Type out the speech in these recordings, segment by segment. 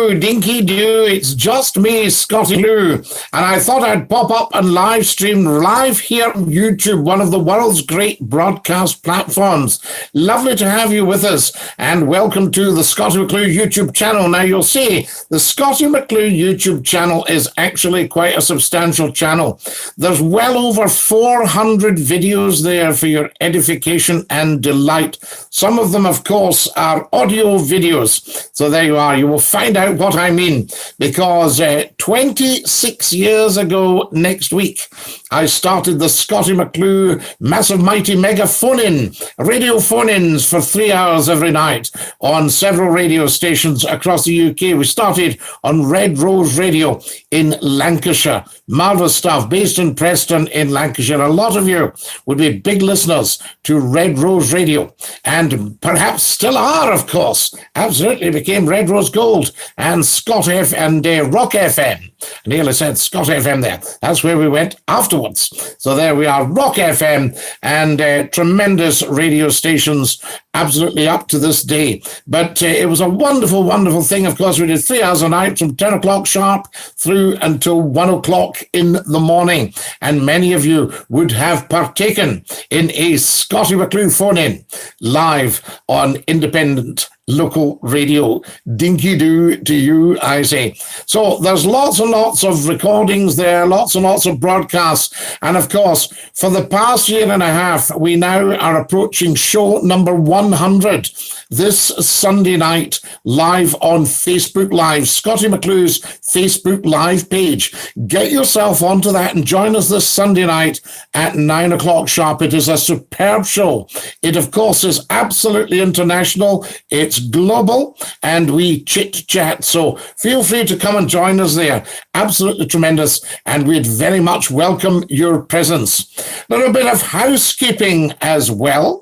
Hello, Dinky-Doo. It's just me, Scottie McClue, and I thought I'd pop up and live stream live here on YouTube, one of the world's great broadcast platforms. Lovely to have you with us, and welcome to the Scottie McClue YouTube channel. Now, you'll see the Scottie McClue YouTube channel is actually quite a substantial channel. There's well over 400 videos there for your edification and delight. Some of them, of course, are audio videos. So there you are. You will find out what I mean, because 26 years ago next week, I started the Scottie McClue Massive Mighty Mega Phone-In, radio phone-ins for 3 hours every night on several radio stations across the UK. We started on Red Rose Radio in Lancashire. Marvellous stuff, based in Preston in Lancashire. A lot of you would be big listeners to Red Rose Radio, and perhaps still are, of course. Absolutely became Red Rose Gold and Scott F and Rock FM. I nearly said Scott FM there. That's where we went afterwards. So there we are, Rock FM, and tremendous radio stations, absolutely up to this day. But it was a wonderful, wonderful thing. Of course, we did 3 hours a night from 10 o'clock sharp through until 1 o'clock in the morning. And many of you would have partaken in a Scottie McClue phone-in live on independent local radio. Dinky-Doo to you, I say. So there's lots and lots of recordings there, lots and lots of broadcasts. And of course, for the past year and a half, we now are approaching show number 100 this Sunday night, live on Facebook Live, Scottie McClue's Facebook Live page. Get yourself onto that and join us this Sunday night at 9 o'clock sharp. It is a superb show. It, of course, is absolutely international. It's global, and we chit-chat. So feel free to come and join us there. Absolutely tremendous, and we'd very much welcome your presence. A little bit of housekeeping as well.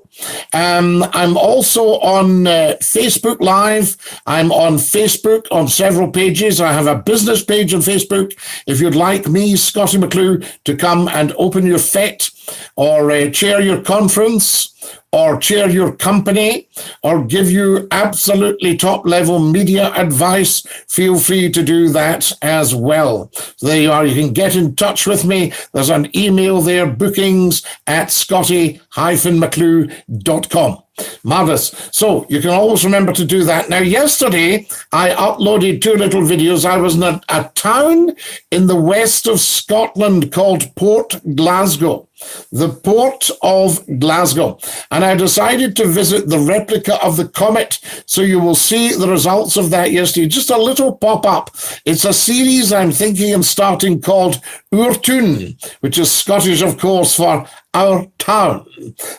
I'm also on Facebook Live. I'm on Facebook on several pages. I have a business page on Facebook. If you'd like me, Scottie McClue, to come and open your fete or chair your conference or chair your company or give you absolutely top-level media advice, feel free to do that as well. So there you are. You can get in touch with me. There's an email there, bookings@scottie-mcclue.com. Marvellous. So you can always remember to do that. Now, yesterday, I uploaded 2 little videos. I was in a town in the west of Scotland called Port Glasgow. The Port of Glasgow. And I decided to visit the replica of the comet. So you will see the results of that yesterday. Just a little pop-up. It's a series I'm thinking of starting called Oortoon, which is Scottish, of course, for our town.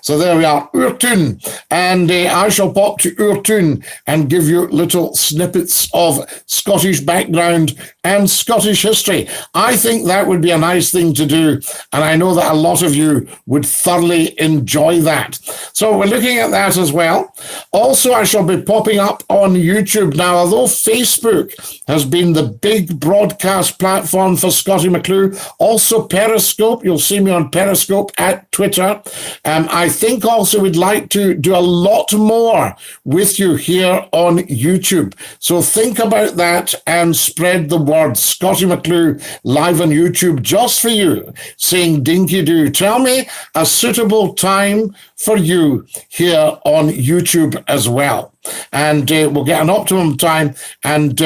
So there we are, Oortoon. And I shall pop to Oortoon and give you little snippets of Scottish background and Scottish history. I think that would be a nice thing to do, and I know that a lot of you would thoroughly enjoy that. So we're looking at that as well. Also, I shall be popping up on YouTube now, although Facebook has been the big broadcast platform for Scottie McClue. Also Periscope, you'll see me on Periscope at Twitter. I think also we'd like to do a lot more with you here on YouTube. So think about that and spread the word. Scottie McClue live on YouTube just for you, saying Dinky-Doo. Tell me a suitable time for you here on YouTube as well. And we'll get an optimum time and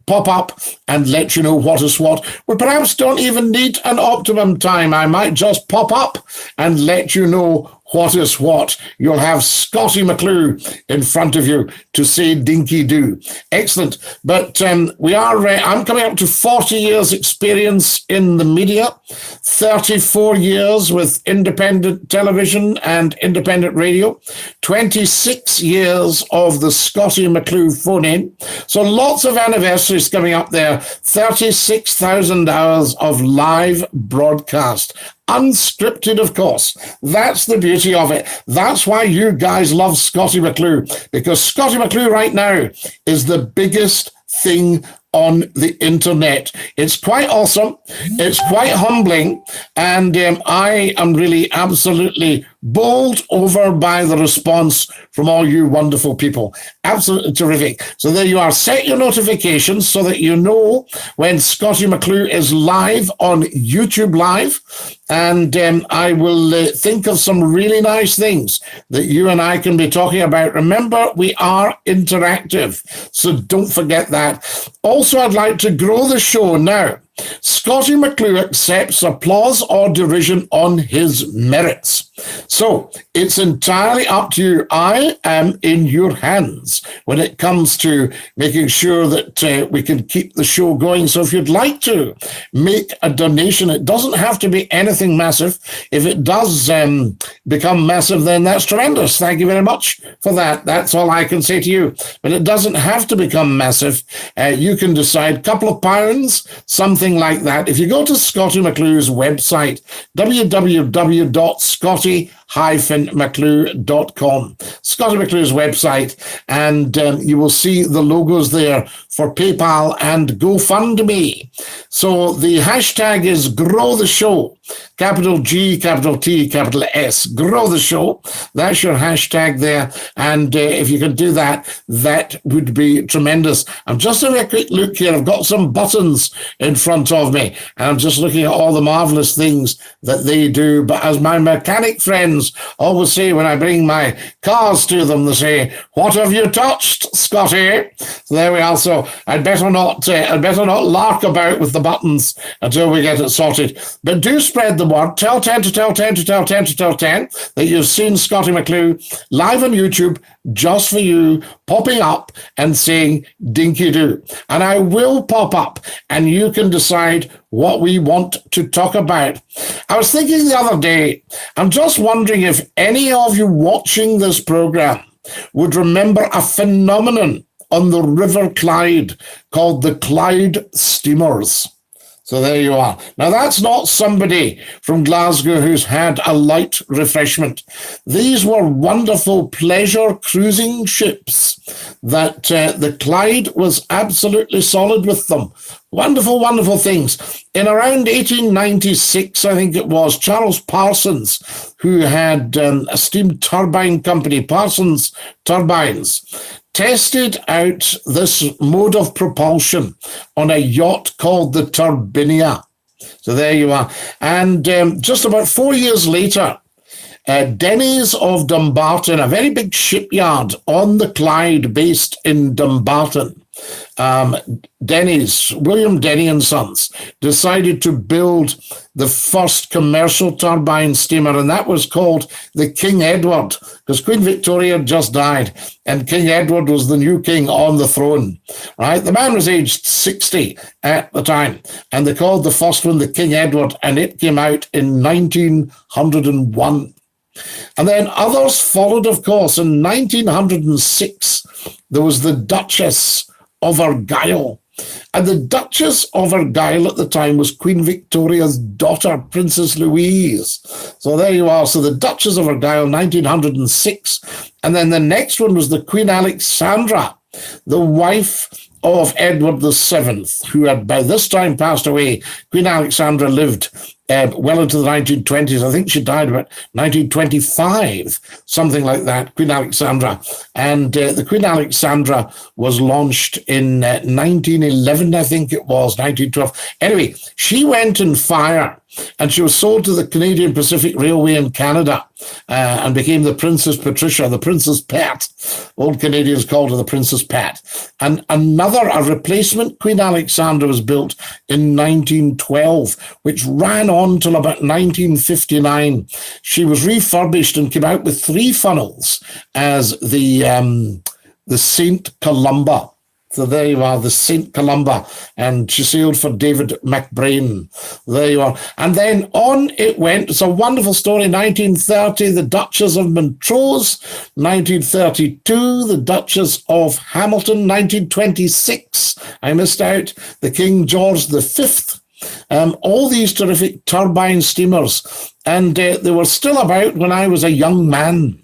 pop up and let you know what is what. We perhaps don't even need an optimum time. I might just pop up and let you know what is what. You'll have Scottie McClue in front of you to say Dinky-Doo. Excellent. But I'm coming up to 40 years experience in the media, 34 years with independent television and independent radio, 26 years of the Scottie McClue phone-in. So lots of anniversaries coming up there, 36,000 hours of live broadcast. Unscripted, of course. That's the beauty of it. That's why you guys love Scottie McClue, because Scottie McClue right now is the biggest thing on the internet. It's quite awesome. It's quite humbling. And I am really absolutely bowled over by the response from all you wonderful people. Absolutely terrific. So there you are. Set your notifications so that you know when Scottie McClue is live on YouTube Live. And I will think of some really nice things that you and I can be talking about. Remember, we are interactive, so don't forget that. Also, I'd like to grow the show now. Scottie McClue accepts applause or derision on his merits. So it's entirely up to you. I am in your hands when it comes to making sure that we can keep the show going. So if you'd like to make a donation, it doesn't have to be anything massive. If it does become massive, then that's tremendous. Thank you very much for that. That's all I can say to you. But it doesn't have to become massive. You can decide, couple of pounds, something like that. If you go to Scottie McClue's website, www.scottie-mcclue.com, Scottie McClue's website, and you will see the logos there for PayPal and GoFundMe. So the hashtag is Grow the Show. Capital G, capital T, capital S. Grow the Show. That's your hashtag there. And if you can do that, that would be tremendous. I'm just having a quick look here. I've got some buttons in front of me. And I'm just looking at all the marvelous things that they do. But as my mechanic friends always say when I bring my cars to them, they say, "What have you touched, Scottie?" So there we are. So I'd better not lark about with the buttons until we get it sorted. But do spread the word. Tell 10 to tell 10 to tell 10 to tell 10 that you've seen Scottie McClue live on YouTube just for you, popping up and saying Dinky-Doo. And I will pop up and you can decide what we want to talk about. I was thinking the other day, I'm just wondering if any of you watching this program would remember a phenomenon on the River Clyde called the Clyde Steamers. So there you are. Now, that's not somebody from Glasgow who's had a light refreshment. These were wonderful pleasure cruising ships that the Clyde was absolutely solid with them. Wonderful, wonderful things. In around 1896, I think it was, Charles Parsons, who had a steam turbine company, Parsons Turbines, tested out this mode of propulsion on a yacht called the Turbinia. So there you are. And just about 4 years later, Denny's of Dumbarton, a very big shipyard on the Clyde based in Dumbarton, Denny's, William Denny and Sons, decided to build the first commercial turbine steamer, and that was called the King Edward, because Queen Victoria had just died, and King Edward was the new king on the throne, right? The man was aged 60 at the time, and they called the first one the King Edward, and it came out in 1901. And then others followed, of course. In 1906, there was the Duchess of Argyll. And the Duchess of Argyll at the time was Queen Victoria's daughter, Princess Louise. So there you are. So the Duchess of Argyll, 1906. And then the next one was the Queen Alexandra, the wife of Edward VII, who had by this time passed away. Queen Alexandra lived well into the 1920s. I think she died about 1925, something like that, Queen Alexandra. And the Queen Alexandra was launched in 1911, I think it was, 1912. Anyway, she went in fire, and she was sold to the Canadian Pacific Railway in Canada and became the Princess Patricia, the Princess Pat. Old Canadians called her the Princess Pat. And a replacement Queen Alexandra was built in 1912, which ran on till about 1959. She was refurbished and came out with 3 funnels as the St. Columba. So there you are, the St. Columba, and she sailed for David McBrain. There you are. And then on it went. It's a wonderful story. 1930, the Duchess of Montrose. 1932, the Duchess of Hamilton. 1926, I missed out, the King George V. All these terrific turbine steamers. And they were still about when I was a young man.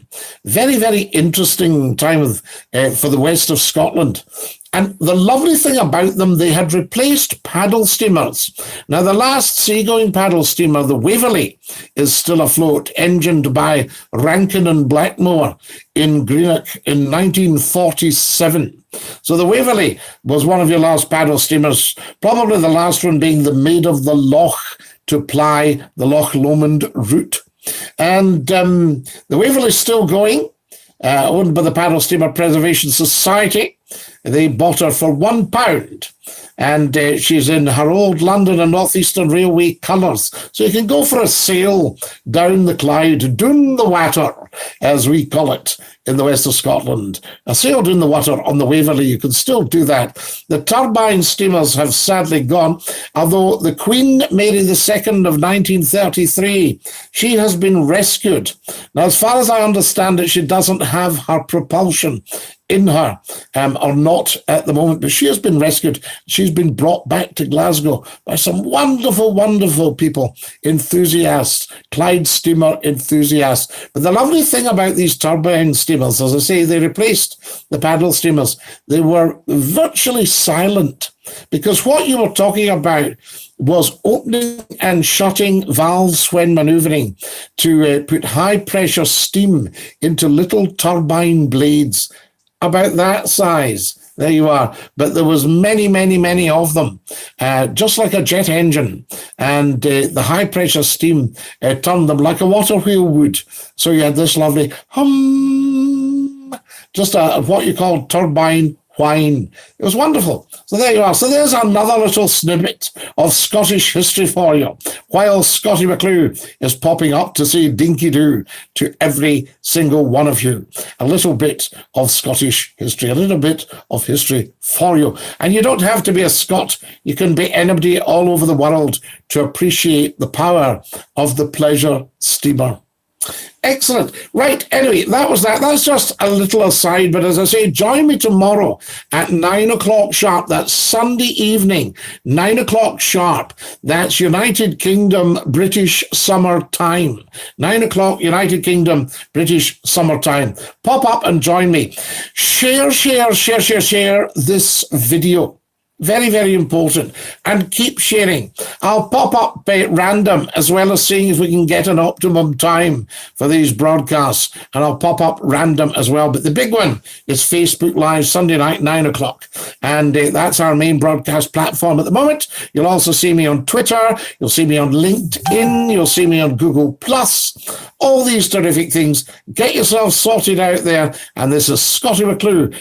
Very, very interesting time for the west of Scotland. And the lovely thing about them, they had replaced paddle steamers. Now, the last seagoing paddle steamer, the Waverley, is still afloat, engined by Rankin and Blackmore in Greenock in 1947. So the Waverley was one of your last paddle steamers, probably the last one being the Maid of the Loch to ply the Loch Lomond route. And the Waverley is still going, owned by the Paddle Steamer Preservation Society. They bought her for £1, and she's in her old London and North Eastern Railway colours. So you can go for a sail down the Clyde, down the water, as we call it in the west of Scotland. A sail down the water on the Waverley, you can still do that. The turbine steamers have sadly gone, although the Queen Mary II of 1933, she has been rescued. Now, as far as I understand it, she doesn't have her propulsion in her, or not at the moment, but she has been rescued. She's been brought back to Glasgow by some wonderful, wonderful people, enthusiasts, Clyde Steamer enthusiasts. But the lovely thing about these turbine steamers, as I say, they replaced the paddle steamers. They were virtually silent, because what you were talking about was opening and shutting valves when manoeuvring to put high-pressure steam into little turbine blades about that size. There you are. But there was many, many, many of them, just like a jet engine. And the high-pressure steam turned them like a water wheel would. So you had this lovely hum, just what you call turbine whine. It was wonderful. So there you are. So there's another little snippet of Scottish history for you, while Scottie McClue is popping up to say Dinky-Doo to every single one of you. A little bit of Scottish history, a little bit of history for you. And you don't have to be a Scot. You can be anybody all over the world to appreciate the power of the pleasure steamer. Excellent. Right, anyway, that was that. That's just a little aside, but as I say, join me tomorrow at 9 o'clock sharp. That's Sunday evening, 9 o'clock sharp. That's United Kingdom British Summer Time. 9 o'clock United Kingdom British Summer Time. Pop up and join me. Share this video. Very, very important. And keep sharing. I'll pop up random, as well as seeing if we can get an optimum time for these broadcasts. And I'll pop up random as well. But the big one is Facebook Live, Sunday night, 9 o'clock. And that's our main broadcast platform at the moment. You'll also see me on Twitter. You'll see me on LinkedIn. You'll see me on Google+. All these terrific things. Get yourself sorted out there. And this is Scottie McClue.